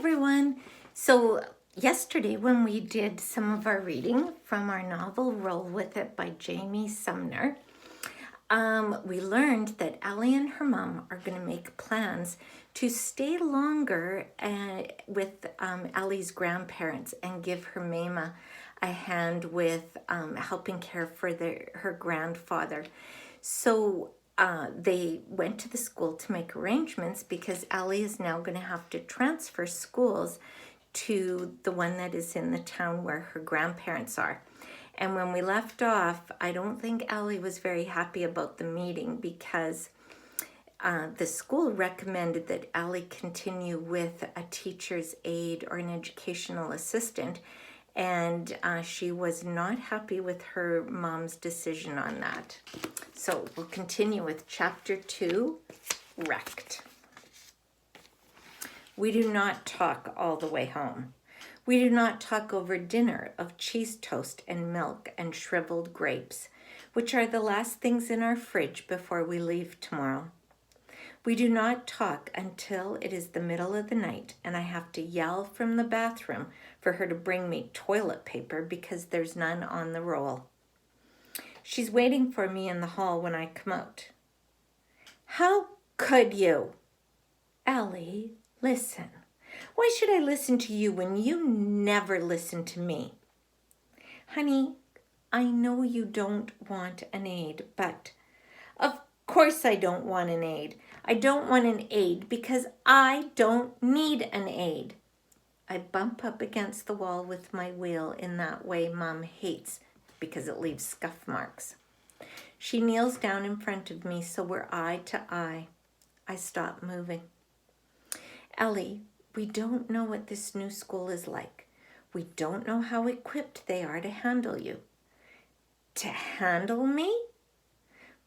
everyone. So yesterday when we did some of our reading from our novel Roll With It by Jamie Sumner, we learned that Allie and her mom are going to make plans to stay longer with Allie's grandparents and give her Mama a hand with helping care for her grandfather. So they went to the school to make arrangements because Allie is now going to have to transfer schools to the one that is in the town where her grandparents are. And when we left off, I don't think Allie was very happy about the meeting because the school recommended that Allie continue with a teacher's aide or an educational assistant, and she was not happy with her mom's decision on that. So we'll continue with chapter 2, Wrecked. We do not talk all the way home. We do not talk over dinner of cheese toast and milk and shriveled grapes, which are the last things in our fridge before we leave tomorrow. We do not talk until it is the middle of the night and I have to yell from the bathroom for her to bring me toilet paper because there's none on the roll. She's waiting for me in the hall when I come out. How could you? Allie, listen. Why should I listen to you when you never listen to me? Honey, I know you don't want an aide, but of course I don't want an aide. I don't want an aide because I don't need an aide. I bump up against the wall with my wheel in that way Mom hates because it leaves scuff marks. She kneels down in front of me so we're eye to eye. I stop moving. Ellie, we don't know what this new school is like. We don't know how equipped they are to handle you. To handle me?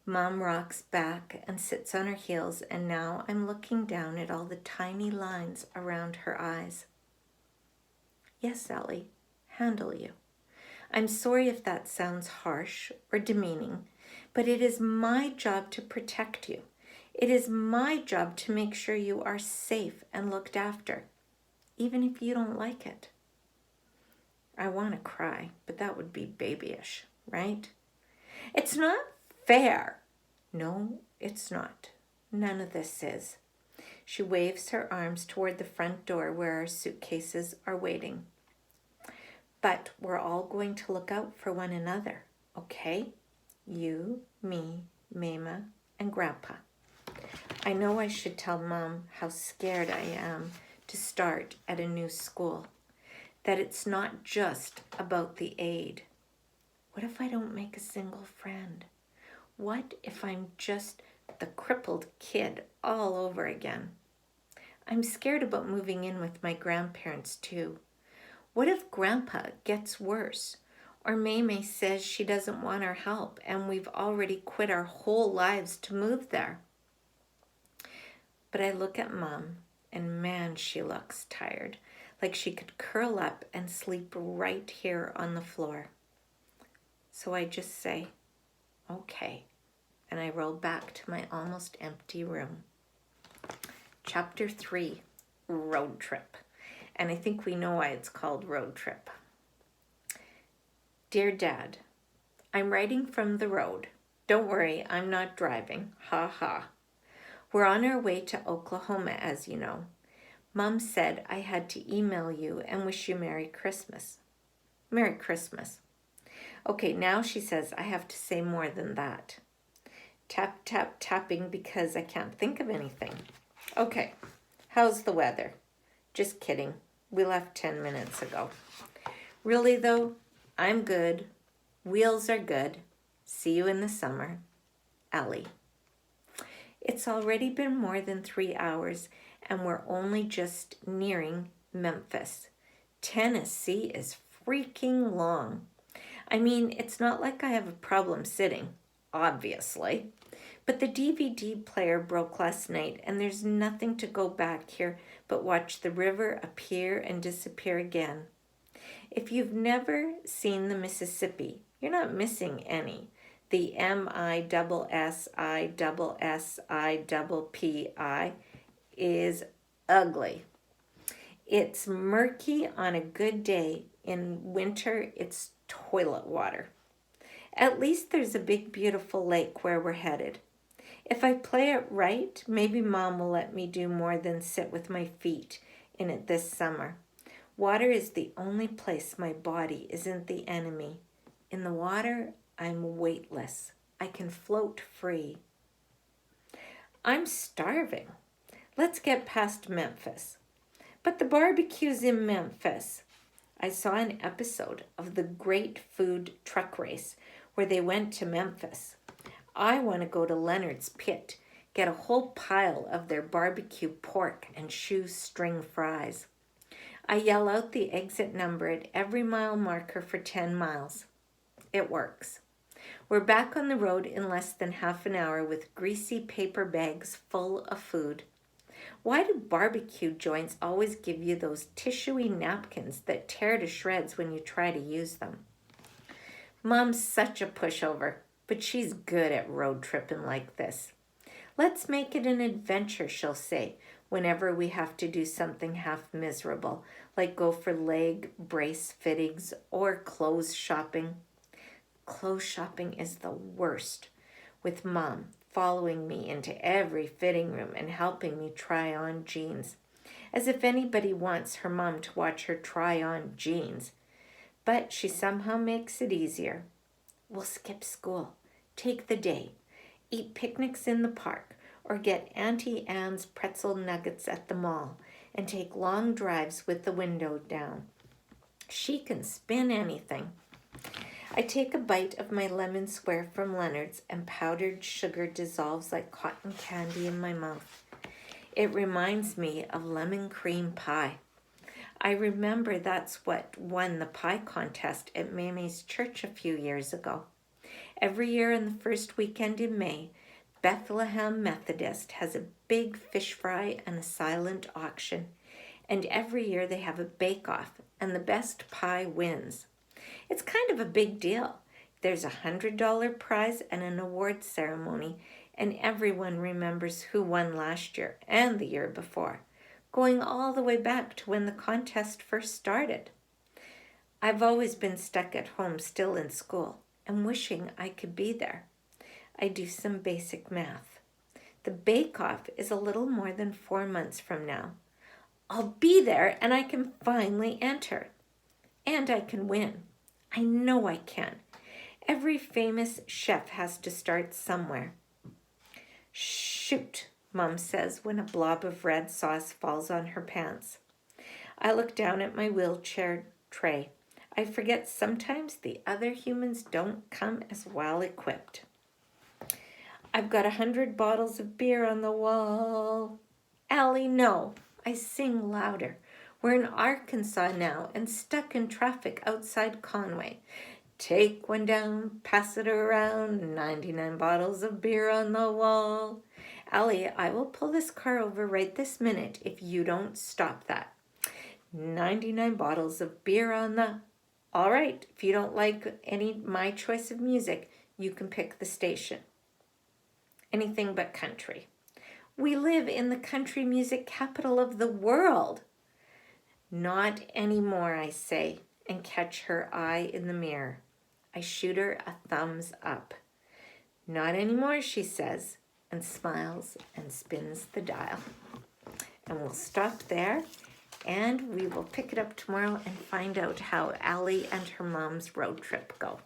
Mom rocks back and sits on her heels, and now I'm looking down at all the tiny lines around her eyes. Yes, Ellie, handle you. I'm sorry if that sounds harsh or demeaning, but it is my job to protect you. It is my job to make sure you are safe and looked after, even if you don't like it. I want to cry, but that would be babyish, right? It's not fair. No, it's not. None of this is. She waves her arms toward the front door where our suitcases are waiting. But we're all going to look out for one another, okay? You, me, Mama, and Grandpa. I know I should tell Mom how scared I am to start at a new school, that it's not just about the aide. What if I don't make a single friend? What if I'm just the crippled kid all over again? I'm scared about moving in with my grandparents too. What if Grandpa gets worse? Or Maymay says she doesn't want our help and we've already quit our whole lives to move there? But I look at Mom, and man, she looks tired, like she could curl up and sleep right here on the floor. So I just say, okay, and I roll back to my almost empty room. Chapter 3, Road Trip. And I think we know why it's called Road Trip. Dear Dad, I'm writing from the road. Don't worry, I'm not driving. Ha ha. We're on our way to Oklahoma, as you know. Mom said I had to email you and wish you Merry Christmas. Merry Christmas. Okay, now she says I have to say more than that. Tap, tap, tapping because I can't think of anything. Okay, how's the weather? Just kidding. We left 10 minutes ago. Really though, I'm good. Wheels are good. See you in the summer. Ellie. It's already been more than 3 hours and we're only just nearing Memphis. Tennessee is freaking long. I mean, it's not like I have a problem sitting, obviously. But the DVD player broke last night and there's nothing to go back here but watch the river appear and disappear again. If you've never seen the Mississippi, you're not missing any. The MISSISSIPPI is ugly. It's murky on a good day. In winter, it's toilet water. At least there's a big, beautiful lake where we're headed. If I play it right, maybe Mom will let me do more than sit with my feet in it this summer. Water is the only place my body isn't the enemy. In the water, I'm weightless. I can float free. I'm starving. Let's get past Memphis. But the barbecue's in Memphis. I saw an episode of the Great Food Truck Race where they went to Memphis. I want to go to Leonard's Pit, get a whole pile of their barbecue pork and shoestring fries. I yell out the exit number at every mile marker for 10 miles. It works. We're back on the road in less than half an hour with greasy paper bags full of food. Why do barbecue joints always give you those tissuey napkins that tear to shreds when you try to use them? Mom's such a pushover, but she's good at road tripping like this. Let's make it an adventure, she'll say, whenever we have to do something half miserable, like go for leg brace fittings or clothes shopping. Clothes shopping is the worst, with Mom following me into every fitting room and helping me try on jeans, as if anybody wants her mom to watch her try on jeans. But she somehow makes it easier. We'll skip school, take the day, eat picnics in the park, or get Auntie Anne's pretzel nuggets at the mall, and take long drives with the window down. She can spin anything. I take a bite of my lemon square from Leonard's and powdered sugar dissolves like cotton candy in my mouth. It reminds me of lemon cream pie. I remember that's what won the pie contest at Mamie's church a few years ago. Every year in the first weekend in May, Bethlehem Methodist has a big fish fry and a silent auction. And every year they have a bake-off, and the best pie wins. It's kind of a big deal. There's a $100 prize and an award ceremony, and everyone remembers who won last year and the year before, going all the way back to when the contest first started. I've always been stuck at home still in school and wishing I could be there. I do some basic math. The bake-off is a little more than 4 months from now. I'll be there and I can finally enter. And I can win. I know I can. Every famous chef has to start somewhere. Shoot, Mom says when a blob of red sauce falls on her pants. I look down at my wheelchair tray. I forget sometimes the other humans don't come as well equipped. I've got 100 bottles of beer on the wall. Allie, no. I sing louder. We're in Arkansas now and stuck in traffic outside Conway. Take one down, pass it around, 99 bottles of beer on the wall. Allie, I will pull this car over right this minute if you don't stop that. 99 bottles of beer on the... All right, if you don't like my choice of music, you can pick the station. Anything but country. We live in the country music capital of the world. Not anymore, I say, and catch her eye in the mirror. I shoot her a thumbs up. Not anymore, she says, and smiles and spins the dial. And we'll stop there, and we will pick it up tomorrow and find out how Allie and her mom's road trip go.